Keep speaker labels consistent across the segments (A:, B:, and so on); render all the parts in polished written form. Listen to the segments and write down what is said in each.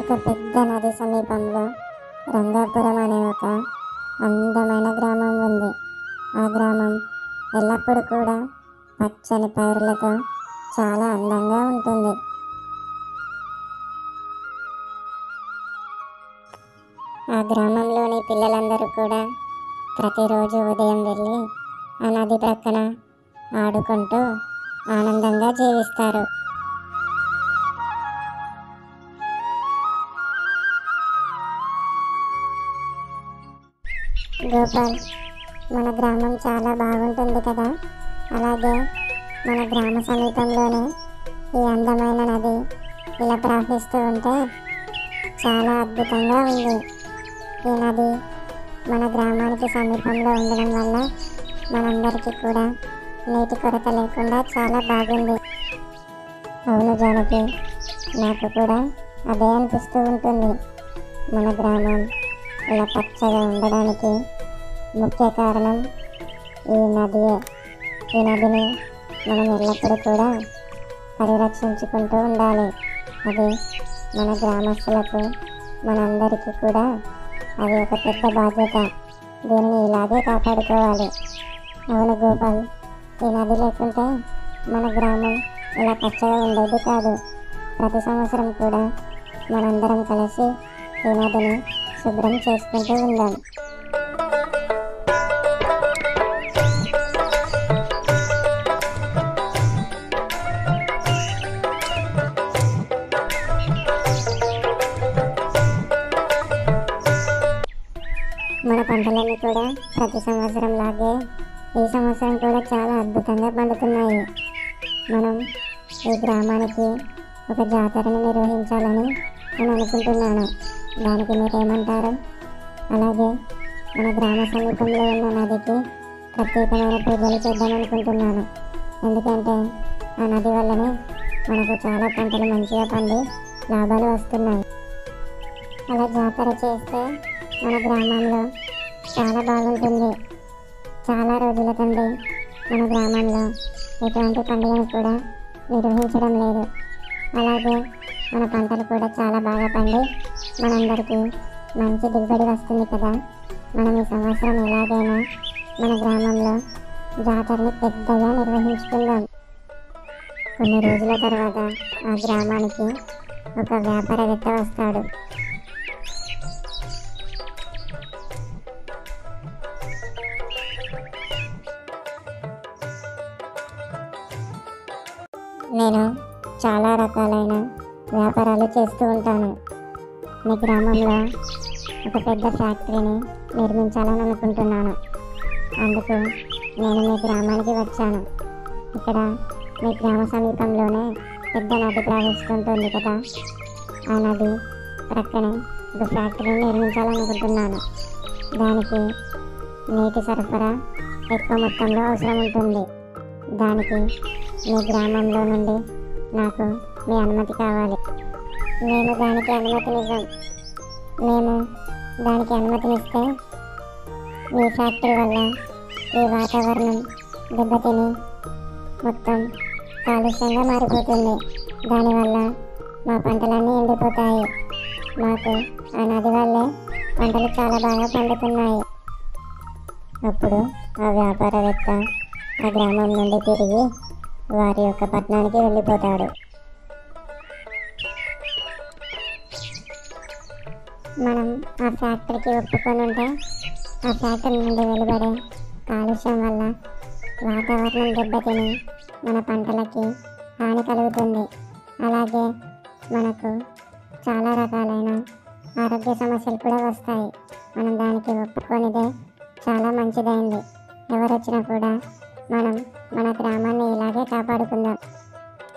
A: ఒక పెద్ద నది సమీపంలో రంగాపురం అనే ఒక అందమైన గ్రామం ఉంది. ఆ గ్రామం ఎల్లప్పుడూ కూడా పచ్చని పైరులతో చాలా అందంగా ఉంటుంది. ఆ గ్రామంలోని పిల్లలందరూ కూడా ప్రతిరోజు ఉదయం వెళ్ళి ఆ నది ప్రక్కన ఆడుకుంటూ ఆనందంగా జీవిస్తారు. గోపాల్, మన గ్రామం చాలా బాగుంటుంది కదా. అలాగే మన గ్రామ సమీపంలోనే ఈ అందమైన నది ఇలా ప్రవహిస్తూ ఉంటే చాలా అద్భుతంగా ఉంది. ఈ నది మన గ్రామానికి సమీపంలో ఉండడం వల్ల మనందరికీ కూడా నీటి కొరత లేకుండా చాలా బాగుంది. అవును జానకి, నాకు కూడా అదే అనిపిస్తూ ఉంటుంది. మన గ్రామం ఇలా పచ్చగా ఉండడానికి ముఖ్య కారణం ఈ నదియే. ఈ నదిని మనం ఎల్లప్పుడూ కూడా పరిరక్షించుకుంటూ ఉండాలి. అది మన గ్రామస్తులకు, మనందరికీ కూడా అది ఒక పెద్ద బాధ్యత. దీనిని ఇలాగే కాపాడుకోవాలి. అవును గోపాల్, ఈ నది లేకుంటే మన గ్రామం ఇలా పచ్చగా ఉండేది కాదు. ప్రతి సంవత్సరం కూడా మనందరం కలిసి ఈ నదిని శుభ్రం చేసుకుంటూ ఉందాం. మన పంటలన్నీ కూడా ప్రతి సంవత్సరం లాగే ఈ సంవత్సరం కూడా చాలా అద్భుతంగా పండుతున్నాయి. మనం ఈ గ్రామానికి ఒక జాతరని నిర్వహించాలని నేను అనుకుంటున్నాను. దానికి మీరేమంటారు? అలాగే మన గ్రామ సమీపంలో ఉన్న నదికి ప్రత్యేకమైన పూజలు చేద్దామనుకుంటున్నాను. ఎందుకంటే ఆ నది వల్లనే మనకు చాలా పంటలు మంచిగా పండి లాభాలు వస్తున్నాయి. అలా జాతర చేస్తే మన గ్రామంలో చాలా బాగుంటుంది. చాలా రోజుల నుండి మన గ్రామంలో ఎటువంటి పండుగను కూడా నిర్వహించడం లేదు. అలాగే మన పంటలు కూడా చాలా బాగా పండి మనందరికీ మంచి దిగుబడి వస్తుంది కదా. మనం ఈ సంవత్సరం ఎలాగైనా మన గ్రామంలో జాతరని పెద్దగా నిర్వహించుకుందాం. కొన్ని రోజుల తర్వాత ఆ గ్రామానికి ఒక వ్యాపారవేత్త వస్తాడు. నేను చాలా రకాలైన వ్యాపారాలు చేస్తూ ఉంటాను. మీ గ్రామంలో ఒక పెద్ద ఫ్యాక్టరీని నిర్మించాలని అనుకుంటున్నాను. అందుకు నేను మీ గ్రామానికి వచ్చాను. ఇక్కడ మీ గ్రామ సమీపంలోనే పెద్ద నది ప్రవహిస్తుంటుంది కదా. ఆ నది ప్రక్కనే ఒక ఫ్యాక్టరీని నిర్మించాలనుకుంటున్నాను. దానికి నీటి సరఫరా ఎక్కువ మొత్తంలో అవసరం ఉంటుంది. దానికి మీ గ్రామంలో నుండి నాకు మీ అనుమతి కావాలి. మేము దానికి అనుమతినివ్వం. మేము దానికి అనుమతినిస్తే ఈ ఫ్యాక్టరీ వల్ల ఈ వాతావరణం దెబ్బతిని మొత్తం కాలుష్యంగా మారిపోతుంది. దానివల్ల మా పంటలన్నీ ఎండిపోతాయి. మాకు ఆ నది వల్లే పంటలు చాలా బాగా పండుతున్నాయి. అప్పుడు ఆ వ్యాపారవేత్త ఆ గ్రామం నుండి తిరిగి వారి యొక్క పట్టణానికి వెళ్ళిపోతాడు. మనం ఆ ఫ్యాక్టరీకి ఒప్పుకొని ఉంటే ఆ ఫ్యాక్టరీ నుండి వెలువడే కాలుష్యం వల్ల వాతావరణం దెబ్బతిని మన పంటలకి హాని కలుగుతుంది. అలాగే మనకు చాలా రకాలైన ఆరోగ్య సమస్యలు కూడా వస్తాయి. మనం దానికి ఒప్పుకొనిదే చాలా మంచిదైంది. ఎవరు వచ్చినా కూడా మనం మన గ్రామాన్ని ఇలాగే కాపాడుకుందాం.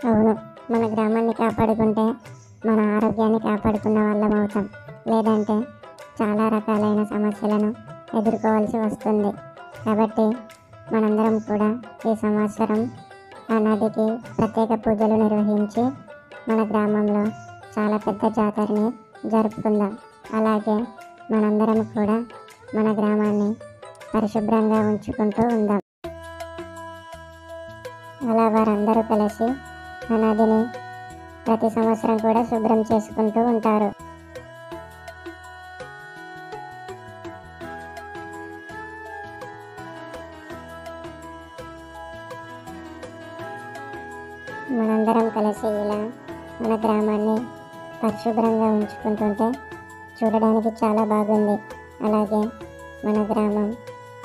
A: అవును, మన గ్రామాన్ని కాపాడుకుంటే మన ఆరోగ్యాన్ని కాపాడుకున్న వాళ్ళం అవుతాం. లేదంటే చాలా రకాలైన సమస్యలను ఎదుర్కోవాల్సి వస్తుంది. కాబట్టి మనందరం కూడా ఈ సంవత్సరం ఆ నదికి ప్రత్యేక పూజలు నిర్వహించి మన గ్రామంలో చాలా పెద్ద జాతరని జరుపుకుందాం. అలాగే మనందరం కూడా మన గ్రామాన్ని పరిశుభ్రంగా ఉంచుకుంటూ ఉందాం. అలా వారందరూ కలిసి ఆ నదిని ప్రతి సంవత్సరం కూడా శుభ్రం చేసుకుంటూ ఉంటారు. కలిసి ఇలా మన గ్రామాన్ని పరిశుభ్రంగా ఉంచుకుంటుంటే చూడడానికి చాలా బాగుంది. అలాగే మన గ్రామం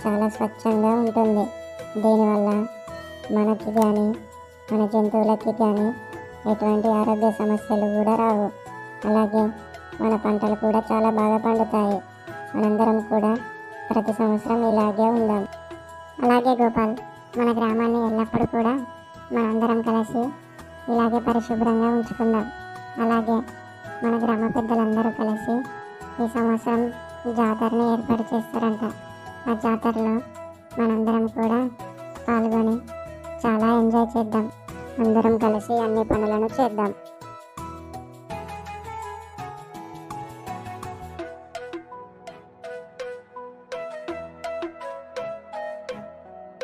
A: చాలా స్వచ్ఛంగా ఉంటుంది. దీనివల్ల మనకి కానీ మన జంతువులకి కానీ ఎటువంటి ఆరోగ్య సమస్యలు కూడా రావు. అలాగే మన పంటలు కూడా చాలా బాగా పండుతాయి. మనందరం కూడా ప్రతి సంవత్సరం ఇలాగే ఉందాం. అలాగే గోపాల్, మన గ్రామాన్ని ఎల్లప్పుడూ కూడా మనందరం కలిసి ఇలాగే పరిశుభ్రంగా ఉంచుకుందాం. అలాగే మన గ్రామ పెద్దలందరూ కలిసి ఈ సంవత్సరం జాతరని ఏర్పాటు చేస్తారంట. ఆ జాతరలో మనందరం కూడా పాల్గొని చాలా ఎంజాయ్ చేద్దాం. అందరం కలిసి అన్ని పనులను చేద్దాం.